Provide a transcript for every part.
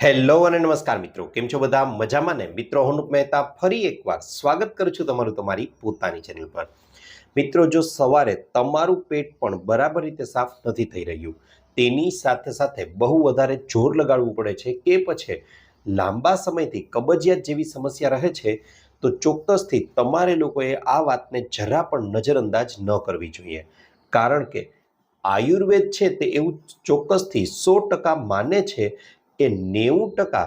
Hello અને નમસ્કાર મિત્રો, કેમ છો બધા? મજામાં ને? મિત્રો, હું અનુપ મહેતા ફરી એકવાર સ્વાગત કરું છું તમારું તમારી પોતાની ચેનલ પર. મિત્રો, જો સવારે તમારું પેટ પણ બરાબર રીતે સાફ નથી થઈ રહ્યું, તેની સાથે સાથે બહુ વધારે જોર લગાડવું પડે છે કે પછી લાંબા સમયથી કબજિયાત જેવી સમસ્યા રહે છે, તો ચોક્કસથી તમારે લોકોએ આ વાતને જરા પણ નજરઅંદાજ ન કરવી જોઈએ. કારણ કે આયુર્વેદ છે તે એવું ચોક્કસથી 100% માને છે કે 90%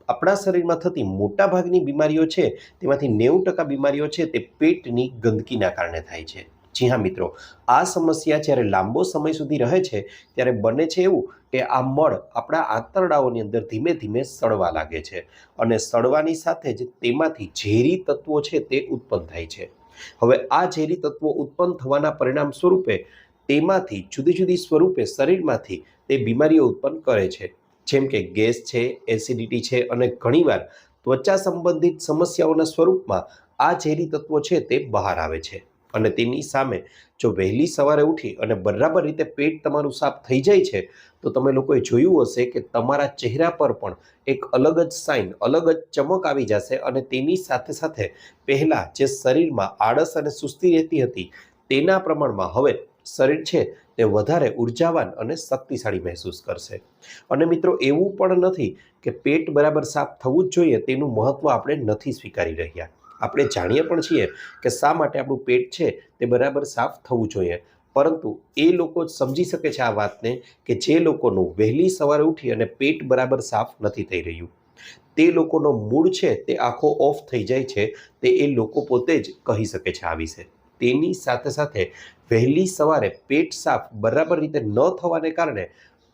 આપણા શરીરમાં થતી મોટાભાગની બીમારીઓ છે તેમાંથી 90% બીમારીઓ છે તે પેટની ગંદકીના કારણે થાય છે. જી હા મિત્રો, આ સમસ્યા જ્યારે લાંબો સમય સુધી રહે છે ત્યારે બને છે એવું કે આ મળ આપણા આંતરડાઓની અંદર ધીમે ધીમે સડવા લાગે છે અને સડવાની સાથે જ તેમાંથી ઝેરી તત્વો છે તે ઉત્પન્ન થાય છે. હવે આ ઝેરી તત્વો ઉત્પન્ન થવાના પરિણામ સ્વરૂપે તેમાંથી જુદી જુદી સ્વરૂપે શરીરમાંથી તે બીમારીઓ ઉત્પન્ન કરે છે, જેમ કે ગેસ છે, એસિડિટી છે અને ઘણીવાર ત્વચા સંબંધિત સમસ્યાઓના સ્વરૂપમાં આ ઝેરી તત્વો છે તે બહાર આવે છે. અને તેની સામે જો વહેલી સવારે ઉઠી અને બરાબર રીતે પેટ તમારું સાફ થઈ જાય છે તો તમે લોકોએ જોયું હશે કે તમારા ચહેરા પર પણ એક અલગ જ સાઇન, અલગ જ ચમક આવી જશે અને તેની સાથે સાથે પહેલાં જે શરીરમાં આળસ અને સુસ્તી રહેતી હતી તેના પ્રમાણમાં હવે શરીર છે તે વધારે ઉર્જાવાન અને શક્તિશાળી મહેસૂસ કરશે. અને મિત્રો, એવું પણ નથી કે પેટ બરાબર સાફ થવું જ જોઈએ તેનું મહત્વ આપણે નથી સ્વીકારી રહ્યા. આપણે જાણીએ પણ છીએ કે શા માટે આપણું પેટ છે તે બરાબર સાફ થવું જોઈએ, પરંતુ એ લોકો જ સમજી શકે છે આ વાતને કે જે લોકોનું વહેલી સવારે ઉઠી અને પેટ બરાબર સાફ નથી થઈ રહ્યું, તે લોકોનો મૂડ છે તે આખો ઓફ થઈ જાય છે, તે એ લોકો પોતે જ કહી શકે છે આ વિશે. તેની સાથે સાથે વહેલી સવારે પેટ સાફ બરાબર રીતે ન થવાને કારણે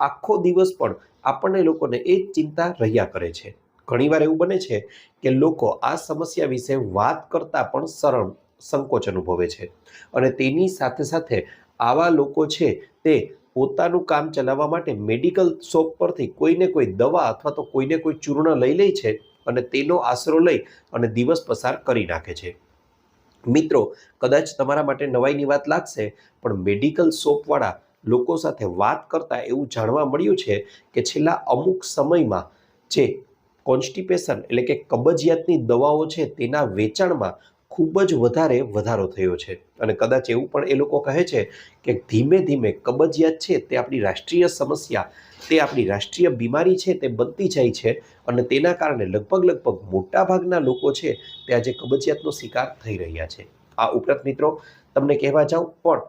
આખો દિવસ પણ આપણને લોકોને એ જ ચિંતા રહ્યા કરે છે. ઘણીવાર એવું બને છે કે લોકો આ સમસ્યા વિશે વાત કરતા પણ સંકોચ અનુભવે છે અને તેની સાથે સાથે આવા લોકો છે તે પોતાનું કામ ચલાવવા માટે મેડિકલ શોપ પરથી કોઈને કોઈ દવા અથવા તો કોઈને કોઈ ચૂર્ણ લઈ લે છે અને તેનો આશરો લઈ અને દિવસ પસાર કરી નાખે છે. મિત્રો, કદાચ તમારા માટે નવાઈની વાત લાગશે, પણ મેડિકલ શોપવાળા લોકો સાથે વાત કરતા એવું જાણવા મળ્યું છે કે છેલ્લા અમુક સમયમાં જે કોન્સ્ટિપેશન એટલે કે કબજિયાતની દવાઓ છે તેના વેચાણમાં ખૂબ જ વધારો થયો છે. અને કદાચ એવું પણ એ લોકો કહે છે કે ધીમે ધીમે કબજિયાત છે તે આપણી રાષ્ટ્રીય સમસ્યા, તે આપણી રાષ્ટ્રીય બીમારી છે તે બનતી જાય છે અને તેના કારણે લગભગ મોટાભાગના લોકો છે તે આજે કબજિયાતનો શિકાર થઈ રહ્યા છે. આ ઉપરાંત મિત્રો, તમને કહેવા જાઉં પણ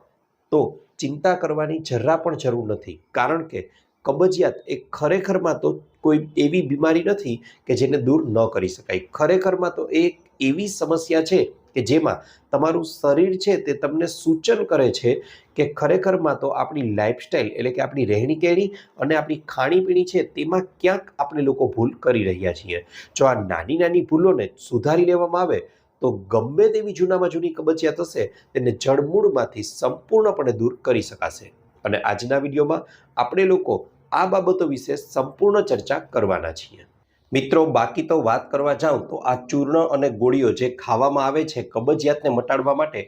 તો ચિંતા કરવાની જરા પણ જરૂર નથી, કારણ કે કબજિયાત એ ખરેખરમાં તો કોઈ એવી બીમારી નથી કે જેને દૂર ન કરી શકાય. ખરેખરમાં તો એ એક એવી સમસ્યા છે કે જેમાં તમારું શરીર છે તે તમને સૂચન કરે છે કે ખરેખરમાં તો આપણી લાઈફસ્ટાઈલ એટલે કે આપણી રહેણી કહેણી અને આપણી ખાણીપીણી છે તેમાં ક્યાંક આપણે લોકો ભૂલ કરી રહ્યા છીએ. જો આ નાની નાની ભૂલોને સુધારી લેવામાં આવે તો ગમે તેવી જૂનામાં જૂની કબજિયાત હશે તેને જડમૂળમાંથી સંપૂર્ણપણે દૂર કરી શકાશે. અને આજના વિડીયોમાં આપણે લોકો આ બાબતો વિશે સંપૂર્ણ ચર્ચા કરવાના છીએ. મિત્રો, બાકી તો વાત કરવા જાઉં તો આ ચૂર્ણ અને ગોળીઓ જે ખાવામાં આવે છે કબજિયાતને મટાડવા માટે,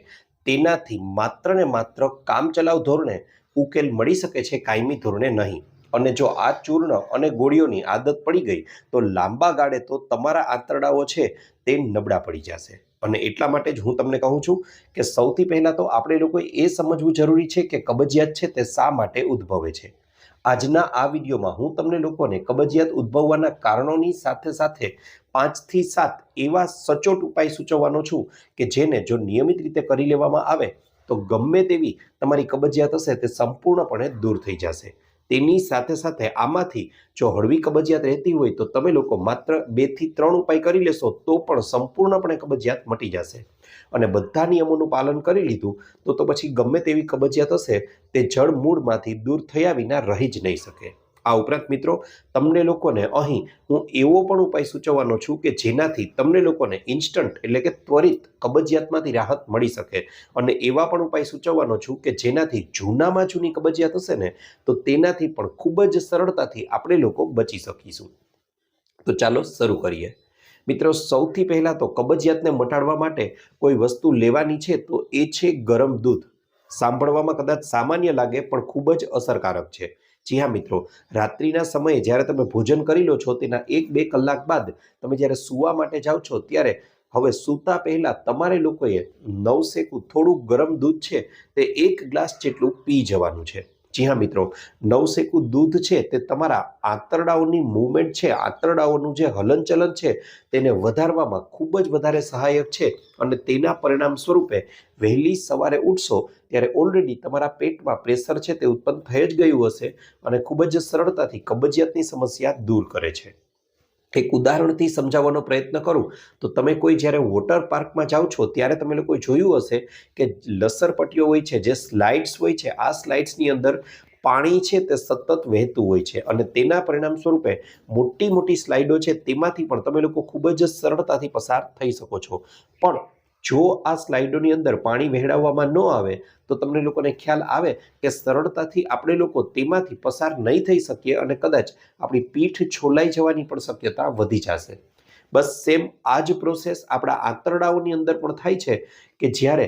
તેનાથી માત્ર ને માત્ર કામચલાઉ ધોરણે ઉકેલ મળી શકે છે, કાયમી ધોરણે નહીં. અને જો આ ચૂર્ણ અને ગોળીઓની આદત પડી ગઈ તો લાંબા ગાળે તો તમારા આંતરડાઓ છે તે નબળા પડી જશે. અને એટલા માટે જ હું તમને કહું છું કે સૌથી પહેલાં તો આપણે લોકોએ એ સમજવું જરૂરી છે કે કબજિયાત છે તે શા માટે ઉદ્ભવે છે. આજના આ વિડીયોમાં હું તમને લોકોને કબજિયાત ઉદ્ભવવાના કારણોની સાથે સાથે 5 થી 7 એવા સચોટ ઉપાય સૂચવવાનો છું કે જેને જો નિયમિત રીતે કરી લેવામાં આવે તો ગમે તેવી તમારી કબજિયાત હશે તે સંપૂર્ણપણે દૂર થઈ જશે. તેની સાથે સાથે આમાંથી જો હળવી કબજિયાત રહેતી હોય તો તમે લોકો માત્ર 2 થી 3 ઉપાય કરી લેશો તો પણ સંપૂર્ણપણે કબજિયાત મટી જશે. અને બધા નિયમોનું પાલન કરી લીધું તો પછી ગમે તેવી કબજિયાત હશે તે જળ મૂળમાંથી દૂર થયા વિના રહી જ નહીં શકે. આ ઉપરાંત મિત્રો, તમને લોકોને અહીં હું એવો પણ ઉપાય સૂચવવાનો છું કે જેનાથી તમને લોકોને ઇન્સ્ટન્ટ એટલે કે ત્વરિત કબજિયાતમાંથી રાહત મળી શકે. અને એવા પણ ઉપાય સૂચવવાનો છું કે જેનાથી જૂનામાં જૂની કબજિયાત હશે ને તો તેનાથી પણ ખૂબ જ સરળતાથી આપણે લોકો બચી શકીશું. તો ચાલો શરૂ કરીએ. મિત્રો, સૌથી પહેલાં તો કબજિયાતને મટાડવા માટે કોઈ વસ્તુ લેવાની છે તો એ છે ગરમ દૂધ. સાંભળવામાં કદાચ સામાન્ય લાગે પણ ખૂબ જ અસરકારક છે. જી હા મિત્રો, રાત્રિના સમયે જ્યારે તમે ભોજન કરી લો છો તેના 1-2 કલાક બાદ તમે જ્યારે સૂવા માટે જાઓ છો ત્યારે હવે સૂતા પહેલા તમારે લોકોએ નવશેકું થોડું ગરમ દૂધ છે તે 1 ગ્લાસ જેટલું પી જવાનું છે. જી હા મિત્રો, નવશેકું દૂધ છે તે તમારા આંતરડાઓની મૂવમેન્ટ છે, આંતરડાઓનું જે હલનચલન છે તેને વધારવામાં ખૂબ જ વધારે સહાયક છે અને તેના પરિણામ સ્વરૂપે વહેલી સવારે ઉઠશો ત્યારે ઓલરેડી તમારા પેટમાં પ્રેશર છે તે ઉત્પન્ન થઈ જ ગયું હશે અને ખૂબ જ સરળતાથી કબજિયાતની સમસ્યા દૂર કરે છે. એક ઉદાહરણથી સમજાવવાનો પ્રયત્ન કરું તો તમે કોઈ જ્યારે વોટર પાર્કમાં જાઓ છો ત્યારે તમે લોકોએ જોયું હશે કે લસરપટ્ટીઓ હોય છે, જે સ્લાઇડ્સ હોય છે, આ સ્લાઇડ્સની અંદર પાણી છે તે સતત વહેતું હોય છે અને તેના પરિણામ સ્વરૂપે મોટી મોટી સ્લાઇડો છે તેમાંથી પણ તમે લોકો ખૂબ જ સરળતાથી પસાર થઈ શકો છો. પણ જો આ સ્લાઇડોની અંદર પાણી વહેડાવવામાં ન આવે તો તમને લોકોને ખ્યાલ આવે કે સરળતાથી આપણે લોકો તેમાંથી પસાર નહીં થઈ શકીએ અને કદાચ આપણી પીઠ છોલાઈ જવાની પણ શક્યતા વધી જશે. બસ સેમ આ જ પ્રોસેસ આપણા આંતરડાઓની અંદર પણ થાય છે કે જ્યારે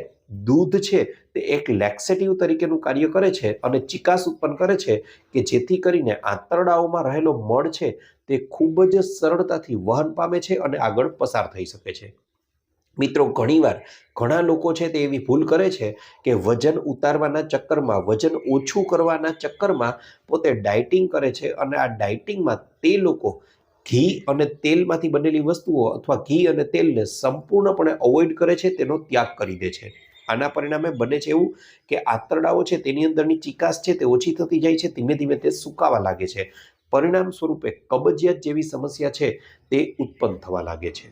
દૂધ છે તે એક લેક્સેટિવ તરીકેનું કાર્ય કરે છે અને ચિકાસ ઉત્પન્ન કરે છે કે જેથી કરીને આંતરડાઓમાં રહેલો મળ છે તે ખૂબ જ સરળતાથી વહન પામે છે અને આગળ પસાર થઈ શકે છે. મિત્રો, ઘણીવાર ઘણા લોકો છે તે એવી ભૂલ કરે છે કે વજન ઉતારવાના ચક્કરમાં, વજન ઓછું કરવાના ચક્કરમાં પોતે ડાયટિંગ કરે છે અને આ ડાયટિંગમાં તે લોકો ઘી અને તેલમાંથી બનેલી વસ્તુઓ અથવા ઘી અને તેલને સંપૂર્ણપણે અવોઇડ કરે છે, તેનો ત્યાગ કરી દે છે. આના પરિણામે બને છે એવું કે આંતરડાઓ છે તેની અંદરની ચિકાસ છે તે ઓછી થતી જાય છે, ધીમે ધીમે તે સુકાવા લાગે છે. પરિણામ સ્વરૂપે કબજિયાત જેવી સમસ્યા છે તે ઉત્પન્ન થવા લાગે છે.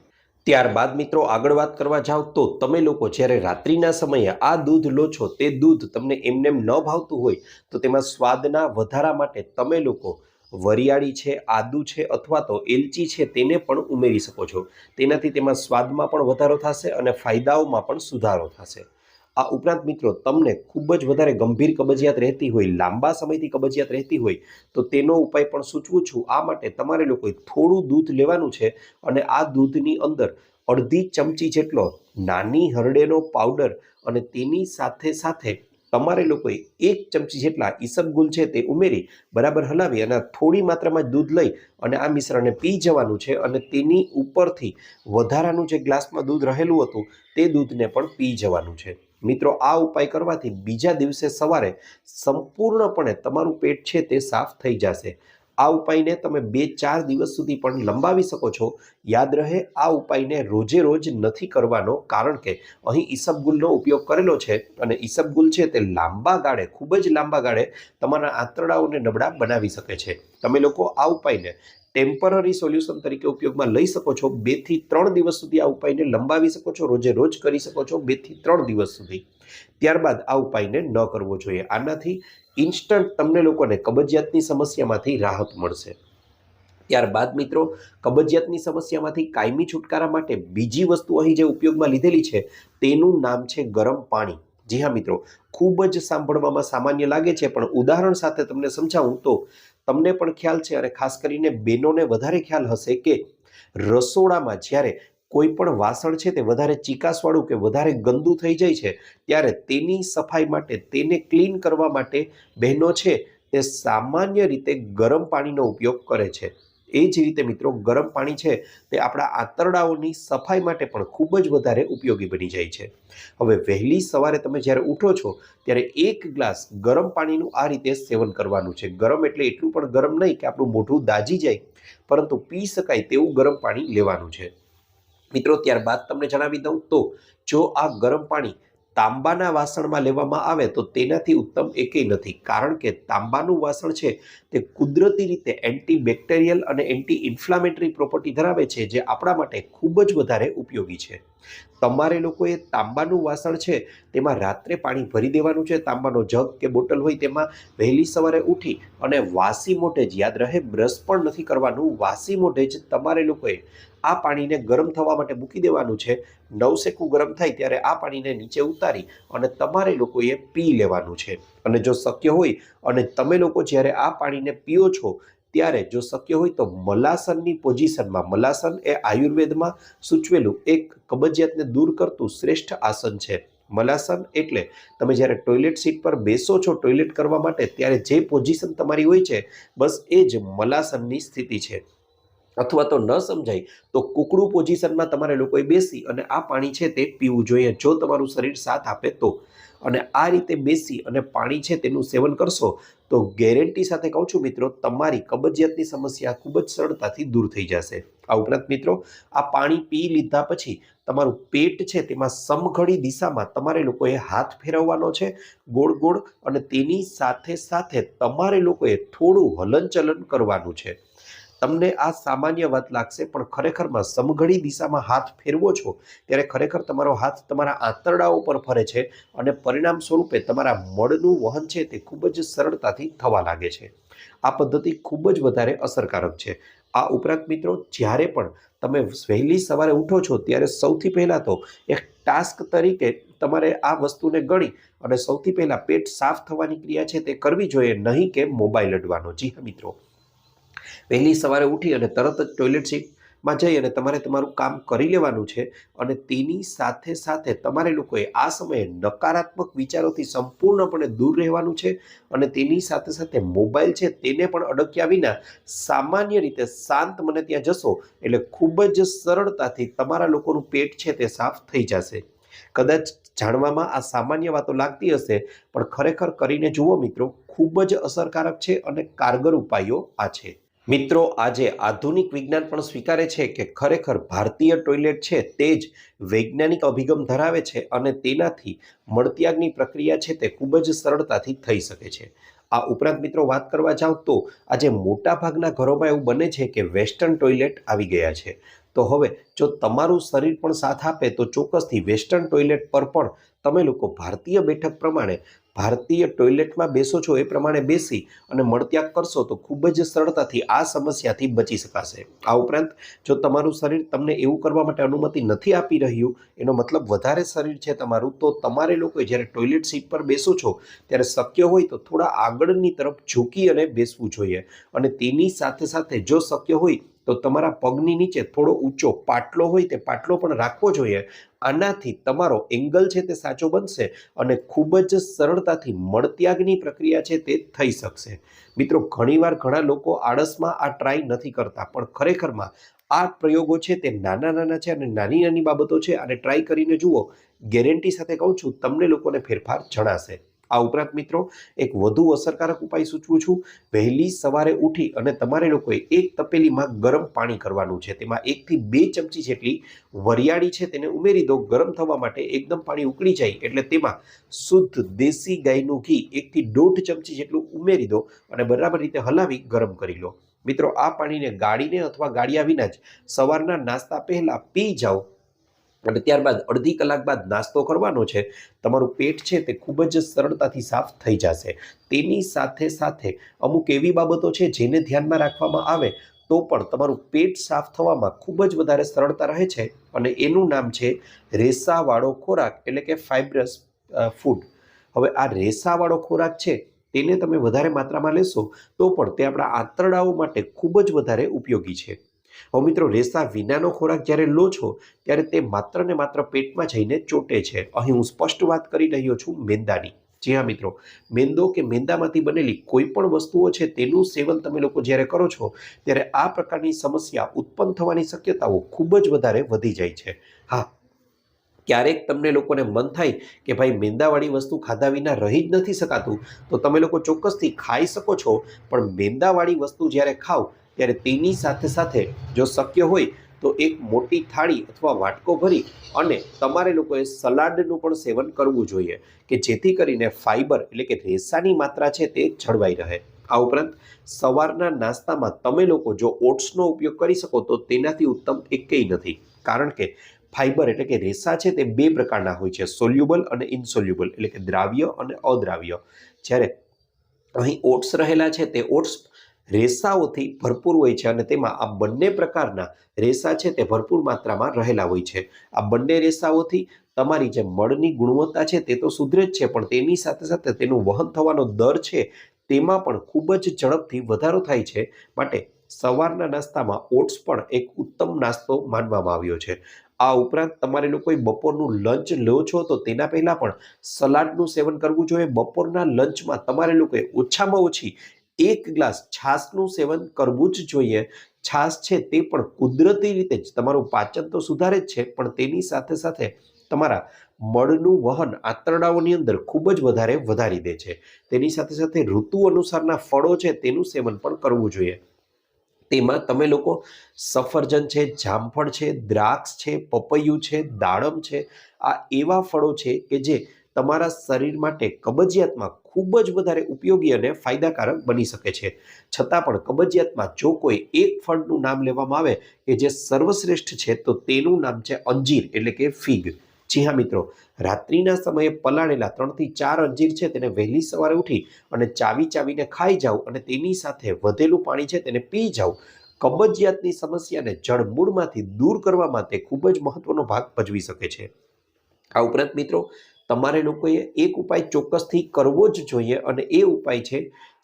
ત્યારબાદ મિત્રો આગળ વાત કરવા જાઓ તો તમે લોકો જ્યારે રાત્રિના સમયે આ દૂધ લો છો તે દૂધ તમને એમનેમ ન ભાવતું હોય તો તેમાં સ્વાદના વધારા માટે તમે લોકો વરિયાળી છે, આદુ છે અથવા તો એલચી છે તેને પણ ઉમેરી શકો છો. તેનાથી તેમાં સ્વાદમાં પણ વધારો થશે અને ફાયદાઓમાં પણ સુધારો થશે. આ ઉપરાંત મિત્રો તમને ખૂબ જ વધારે ગંભીર કબજિયાત રહેતી હોય, લાંબા સમયથી કબજિયાત રહેતી હોય તો તેનો ઉપાય પણ સૂચવું છું. આ માટે તમારે લોકોએ થોડું દૂધ લેવાનું છે અને આ દૂધની અંદર અડધી ચમચી જેટલો નાની હરડેનો પાવડર અને તેની સાથે સાથે તમારે લોકોએ 1 ચમચી જેટલા ઈસબગુલ છે તે ઉમેરી બરાબર હલાવી અને થોડી માત્રામાં દૂધ લઈ અને આ મિશ્રણને પી જવાનું છે અને તેની ઉપરથી વધારાનું જે ગ્લાસમાં દૂધ રહેલું હતું તે દૂધને પણ પી જવાનું છે. મિત્રો, આ ઉપાય કરવાથી બીજા દિવસે સવારે સંપૂર્ણપણે તમારું પેટ છે તે સાફ થઈ જશે. આ ઉપાયને તમે 2-4 દિવસ સુધી પણ લંબાવી શકો છો. યાદ રહે, આ ઉપાયને રોજે રોજ નથી કરવાનો, કારણ કે અહીં ઈસબગુલનો ઉપયોગ કરેલો છે અને ઈસબગુલ છે તે લાંબા ગાળે, ખૂબ જ લાંબા ગાળે તમારા આંતરડાઓને નબળા બનાવી શકે છે. તમે લોકો આ ઉપાયને ટેમ્પરરી સોલ્યુશન તરીકે ઉપયોગમાં લઈ શકો છો. 2 થી 3 દિવસ સુધી આ ઉપાયને લંબાવી શકો છો, રોજે રોજ કરી શકો છો 2 થી 3 દિવસ સુધી. ત્યારબાદ આ ઉપાયને ન કરવો જોઈએ. આનાથી ઇન્સ્ટન્ટ તમને લોકોને કબજિયાતની સમસ્યામાંથી રાહત મળશે. ત્યારબાદ મિત્રો, કબજિયાતની સમસ્યામાંથી કાયમી છુટકારા માટે બીજી વસ્તુ અહીં જે ઉપયોગમાં લીધેલી છે તેનું નામ છે ગરમ પાણી. જી હા મિત્રો, ખૂબ જ સાંભળવામાં સામાન્ય લાગે છે પણ ઉદાહરણ સાથે તમને સમજાવું તો તમને પણ ખ્યાલ છે અને ખાસ કરીને બહેનોને વધારે ખ્યાલ હશે કે રસોડામાં જ્યારે કોઈ પણ વાસણ છે તે વધારે ચિકાસવાળું કે વધારે ગંદુ થઈ જાય છે ત્યારે તેની સફાઈ માટે, તેને ક્લીન કરવા માટે બહેનો છે તે સામાન્ય રીતે ગરમ પાણીનો ઉપયોગ કરે છે. એ જ રીતે મિત્રો, ગરમ પાણી છે તે આપણા આંતરડાઓની સફાઈ માટે પણ ખૂબ જ વધારે ઉપયોગી બની જાય છે. હવે વહેલી સવારે તમે જ્યારે ઉઠો છો ત્યારે 1 ગ્લાસ ગરમ પાણીનું આ રીતે સેવન કરવાનું છે. ગરમ એટલે એટલું પણ ગરમ નહીં કે આપણું મોઢું દાઝી જાય, પરંતુ પી શકાય તેવું ગરમ પાણી લેવાનું છે. મિત્રો, ત્યારબાદ તમને જણાવી દઉં તો જો આ ગરમ પાણી તાંબાના વાસણમાં લેવામાં આવે તો તેનાથી ઉત્તમ એકેય નથી, કારણ કે તાંબાનું વાસણ છે તે કુદરતી રીતે એન્ટીબેક્ટેરિયલ અને એન્ટી ઇન્ફ્લામેટરી પ્રોપર્ટી ધરાવે છે, જે આપણા માટે ખૂબ જ વધારે ઉપયોગી છે. તમારે લોકોએ તાંબાનું વાસણ છે તેમાં રાત્રે પાણી ભરી દેવાનું છે. તાંબાનો જગ કે બોટલ હોય તેમાં વહેલી સવારે ઉઠી અને વાસી મોઢે જ, યાદ રહે બ્રશ પણ નથી કરવાનું, વાસી મોઢે જ તમારે લોકોએ આ પાણીને ગરમ થવા માટે મૂકી દેવાનું છે. નવશેકું ગરમ થાય ત્યારે આ પાણીને નીચે ઉતારી અને તમારે લોકોએ પી લેવાનું છે. અને જો શક્ય હોય અને તમે લોકો જ્યારે આ પાણીને પીઓ છો ત્યારે જો શક્ય હોય તો મલાસનની પોઝિશનમાં, મલાસન એ આયુર્વેદમાં સૂચવેલું એક કબજિયાતને દૂર કરતું શ્રેષ્ઠ આસન છે, મલાસન એટલે તમે જ્યારે ટોયલેટ સીટ પર બેસો છો ટોયલેટ કરવા માટે ત્યારે જે પોઝિશન તમારી હોય છે બસ એ જ મલાસનની સ્થિતિ છે. અથવા તો ન સમજાય તો કુકડું પોઝિશનમાં તમારે લોકોએ બેસી અને આ પાણી છે તે પીવું જોઈએ જો તમારું શરીર સાથ આપે તો. અને આ રીતે બેસી અને પાણી છે તેનું સેવન કરશો તો ગેરંટી સાથે કહું છું મિત્રો, તમારી કબજિયાતની સમસ્યા ખૂબ જ સરળતાથી દૂર થઈ જશે. આ ઉપરાંત મિત્રો, આ પાણી પી લીધા પછી તમારું પેટ છે તેમાં સમઘડી દિશામાં તમારે લોકોએ હાથ ફેરવવાનો છે ગોળ ગોળ, અને તેની સાથે સાથે તમારે લોકોએ થોડું હલનચલન કરવાનું છે. તમને આ સામાન્ય વાત લાગશે પણ ખરેખરમાં સમઘડી દિશામાં હાથ ફેરવો છો ત્યારે ખરેખર તમારો હાથ તમારા આંતરડાઓ પર ફરે છે અને પરિણામ સ્વરૂપે તમારા મળનું વહન છે તે ખૂબ જ સરળતાથી થવા લાગે છે. આ પદ્ધતિ ખૂબ જ વધારે અસરકારક છે. આ ઉપરાંત મિત્રો, જ્યારે પણ તમે વહેલી સવારે ઉઠો છો ત્યારે સૌથી પહેલાં તો એક ટાસ્ક તરીકે તમારે આ વસ્તુને ગણી અને સૌથી પહેલાં પેટ સાફ થવાની ક્રિયા છે તે કરવી જોઈએ, નહીં કે મોબાઈલ અડવાનો. જી હા મિત્રો, વહેલી સવારે ઉઠી અને તરત જ ટોયલેટ સીટમાં જઈ અને તમારે તમારું કામ કરી લેવાનું છે. અને તેની સાથે સાથે તમારે લોકોએ આ સમયે નકારાત્મક વિચારોથી સંપૂર્ણપણે દૂર રહેવાનું છે. અને તેની સાથે સાથે મોબાઈલ છે તેને પણ અડક્યા વિના સામાન્ય રીતે શાંત મને ત્યાં જશો એટલે ખૂબ જ સરળતાથી તમારા લોકોનું પેટ છે તે સાફ થઈ જશે. કદાચ જાણવામાં આ સામાન્ય વાતો લાગતી હશે પણ ખરેખર કરીને જુઓ મિત્રો, ખૂબ જ અસરકારક છે અને કારગર ઉપાયો આ છે. મિત્રો, આજે આધુનિક વિજ્ઞાન પણ સ્વીકારે છે કે ખરેખર ભારતીય ટોયલેટ છે તે જ વૈજ્ઞાનિક અભિગમ ધરાવે છે અને તેનાથી મળત્યાગની પ્રક્રિયા છે તે ખૂબ જ સરળતાથી થઈ શકે છે. આ ઉપરાંત મિત્રો, વાત કરવા જાવ તો આજે મોટાભાગના ઘરોમાં એવું બને છે કે વેસ્ટર્ન ટોયલેટ આવી ગયા છે. તો હવે જો તમારું શરીર પણ સાથ આપે તો ચોક્કસથી વેસ્ટર્ન ટોયલેટ પર પણ તમે લોકો ભારતીય બેઠક પ્રમાણે ભારતીય ટોયલેટમાં બેસો છો એ પ્રમાણે બેસી અને મળત્યાગ કરશો તો ખૂબ જ સરળતાથી આ સમસ્યાથી બચી શકાશે. આ ઉપરાંત જો તમારું શરીર તમને એવું કરવા માટે અનુમતિ નથી આપી રહ્યું, એનો મતલબ વધારે શરીર છે તમારું, તો તમારે લોકોએ જ્યારે ટોયલેટ સીટ પર બેસો છો ત્યારે શક્ય હોય તો થોડા આગળની તરફ ઝૂકી અને બેસવું જોઈએ. અને તેની સાથે સાથે જો શક્ય હોય તો તમારા પગની નીચે થોડો ઊંચો પાટલો હોય તે પાટલો પણ રાખવો જોઈએ. આનાથી તમારો એંગલ છે તે સાચો બનશે અને ખૂબ જ સરળતાથી મળત્યાગની પ્રક્રિયા છે તે થઈ શકશે. મિત્રો, ઘણીવાર ઘણા લોકો આળસમાં આ ટ્રાય નથી કરતા પણ ખરેખરમાં આ પ્રયોગો છે તે નાના નાના છે અને નાની નાની બાબતો છે અને ટ્રાય કરીને જુઓ. ગેરંટી સાથે કહું છું, તમને લોકોને ફેરફાર જણાશે. આ ઉપરાંત મિત્રો, એક વધુ અસરકારક ઉપાય સૂચવું છું. વહેલી સવારે ઉઠી અને તમારે લોકોએ એક તપેલીમાં ગરમ પાણી કરવાનું છે. તેમાં 1 થી 2 ચમચી જેટલી વરિયાળી છે તેને ઉમેરી દો. ગરમ થવા માટે એકદમ પાણી ઉકળી જાય એટલે તેમાં શુદ્ધ દેશી ગાયનું ઘી 1 થી 1.5 ચમચી જેટલું ઉમેરી દો અને બરાબર રીતે હલાવી ગરમ કરી લો. મિત્રો, આ પાણીને ગાળીને અથવા ગાળ્યા વિના જ સવારના નાસ્તા પહેલા પી જાઓ અને ત્યારબાદ અડધી કલાક બાદ નાસ્તો કરવાનો છે. તમારું પેટ છે તે ખૂબ જ સરળતાથી સાફ થઈ જશે. તેની સાથે સાથે અમુક એવી બાબતો છે જેને ધ્યાનમાં રાખવામાં આવે તો પણ તમારું પેટ સાફ થવામાં ખૂબ જ વધારે સરળતા રહે છે અને એનું નામ છે રેસાવાળો ખોરાક, એટલે કે ફાઇબ્રસ ફૂડ. હવે આ રેસાવાળો ખોરાક છે તેને તમે વધારે માત્રામાં લેશો તો પણ તે આપણા આંતરડાઓ માટે ખૂબ જ વધારે ઉપયોગી છે. હવે મિત્રો, રેસા વિનાનો ખોરાક જ્યારે લો છો ત્યારે તે માત્ર ને માત્ર પેટમાં જઈને ચોટે છે. અહીં હું સ્પષ્ટ વાત કરી રહ્યો છું મેંદાની. જી હા મિત્રો, મેંદો કે મેંદામાંથી બનેલી કોઈ પણ વસ્તુઓ છે તેનું સેવન તમે લોકો જ્યારે કરો છો ત્યારે આ પ્રકારની સમસ્યા ઉત્પન્ન થવાની શક્યતાઓ ખૂબ જ વધારે વધી જાય છે. હા, ક્યારેક તમને લોકોને મન થાય કે ભાઈ મેંદાવાળી વસ્તુ ખાધા વિના રહી જ નથી શકાતું, તો તમે લોકો ચોક્કસથી ખાઈ શકો છો. પણ મેંદાવાળી વસ્તુ જ્યારે ખાવ ત્યારે તેની સાથે સાથે જો શક્ય હોય તો એક મોટી થાળી અથવા વાટકો ભરી અને તમારે લોકોએ સલાડનું પણ સેવન કરવું જોઈએ કે જેથી કરીને ફાઇબર એટલે કે રેસાની માત્રા છે તે જળવાઈ રહે. આ ઉપરાંત સવારના નાસ્તામાં તમે લોકો જો ઓટ્સનો ઉપયોગ કરી શકો તો તેનાથી ઉત્તમ એકેય નથી. કારણ કે ફાઇબર એટલે કે રેસા છે તે 2 પ્રકારના હોય છે, સોલ્યુબલ અને ઇનસોલ્યુબલ, એટલે કે દ્રાવ્ય અને અદ્રાવ્ય. જ્યારે અહીં ઓટ્સ રહેલા છે તે ઓટ્સ રેસાઓથી ભરપૂર હોય છે અને તેમાં આ બંને પ્રકારના રેસા છે તે ભરપૂર માત્રામાં રહેલા હોય છે. આ બંને રેસાઓથી તમારી જે મળની ગુણવત્તા છે તે તો સુધરે જ છે પણ તેની સાથે સાથે તેનું વહન થવાનો દર છે તેમાં પણ ખૂબ જ ઝડપથી વધારો થાય છે. માટે સવારના નાસ્તામાં ઓટ્સ પણ એક ઉત્તમ નાસ્તો માનવામાં આવ્યો છે. આ ઉપરાંત તમારે લોકોએ બપોરનું લંચ લો છો તો તેના પહેલાં પણ સલાડનું સેવન કરવું જોઈએ. બપોરના લંચમાં તમારે લોકોએ ઓછામાં ઓછી 1 ગ્લાસ છાશનું સેવન કરવું જ જોઈએ. છાશ છે તે પણ કુદરતી રીતે જ તમારું પાચન તો સુધારે જ છે, પણ તેની સાથે સાથે તમારા મળનું વહન આંતરડાઓની અંદર ખૂબ જ વધારી દે છે. તેની સાથે સાથે ઋતુ અનુસારના ફળો છે તેનું સેવન પણ કરવું જોઈએ. તેમાં તમે લોકો સફરજન છે, જામફળ છે, દ્રાક્ષ છે, પપૈયું છે, દાડમ છે, આ એવા ફળો છે કે જે તમારા શરીર માટે કબજિયાતમાં ખૂબ જ વધારે ઉપયોગી અને ફાયદાકારક બની શકે છે. છતાં પણ કબજિયાતમાં જો કોઈ એક ફળનું નામ લેવામાં આવે કે જે સર્વશ્રેષ્ઠ છે તો તેનું નામ છે અંજીર એટલે કે ફિગ. જી હા મિત્રો, રાત્રિના સમયે પલાળેલા 3 થી 4 અંજીર છે તેને વહેલી સવારે ઉઠી અને ચાવીને ખાઈ જાઓ અને તેની સાથે વધેલું પાણી છે તેને પી જાઓ. કબજિયાતની સમસ્યાને જડમૂળમાંથી દૂર કરવા માટે ખૂબ જ મહત્વનો ભાગ ભજવી શકે છે. આ ઉપરાંત મિત્રો, તમારે લોકોએ એક ઉપાય ચોક્કસથી કરવો જ જોઈએ અને એ ઉપાય છે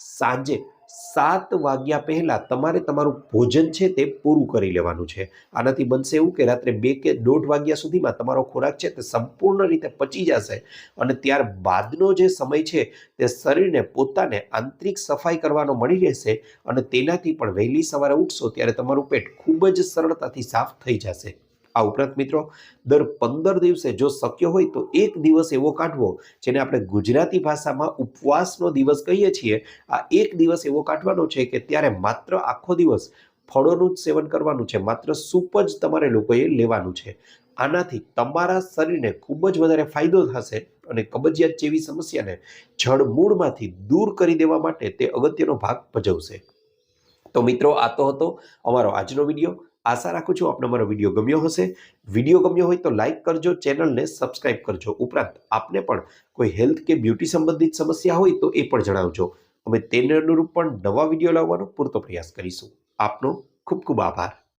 સાંજે 7 વાગ્યા પહેલા તમારે તમારું ભોજન છે તે પૂરું કરી લેવાનું છે. આનાથી બનશે એવું કે રાત્રે 2 કે 1:30 વાગ્યા સુધીમાં તમારો ખોરાક છે તે સંપૂર્ણ રીતે પચી જશે અને ત્યારબાદનો જે સમય છે તે શરીરને પોતાને આંતરિક સફાઈ કરવાનો મળી રહેશે અને તેનાથી પણ વહેલી સવારે ઉઠશો ત્યારે તમારું પેટ ખૂબ જ સરળતાથી સાફ થઈ જશે. આ ઉપરાંત મિત્રો, દર 15 દિવસે જો શક્ય હોય તો એક દિવસ એવો કાઢવો જેને આપણે ગુજરાતી ભાષામાં ઉપવાસનો દિવસ કહીએ છીએ. આ એક દિવસ એવો કાઢવાનો છે કે ત્યારે માત્ર આખો દિવસ ફળોનું જ સેવન કરવાનું છે, માત્ર સૂપ જ તમારે લોકોએ લેવાનું છે. આનાથી તમારા શરીરને ખૂબ જ વધારે ફાયદો થશે અને કબજિયાત જેવી સમસ્યાને જડમૂળમાંથી દૂર કરી દેવા માટે તે અગત્યનો ભાગ ભજવશે. તો મિત્રો, આ તો હતો અમારો આજનો વિડીયો. આશા રાખું છું આપને અમારો વિડીયો ગમ્યો હશે. વિડીયો ગમ્યો હોય તો લાઇક કરજો, ચેનલને સબસ્ક્રાઇબ કરજો. ઉપરાંત આપને પણ કોઈ હેલ્થ કે બ્યુટી સંબંધિત સમસ્યા હોય તો એ પણ જણાવજો. અમે તેને અનુરૂપ પણ નવા વિડીયો લાવવાનો પૂરતો પ્રયાસ કરીશું. આપનો ખૂબ ખૂબ આભાર.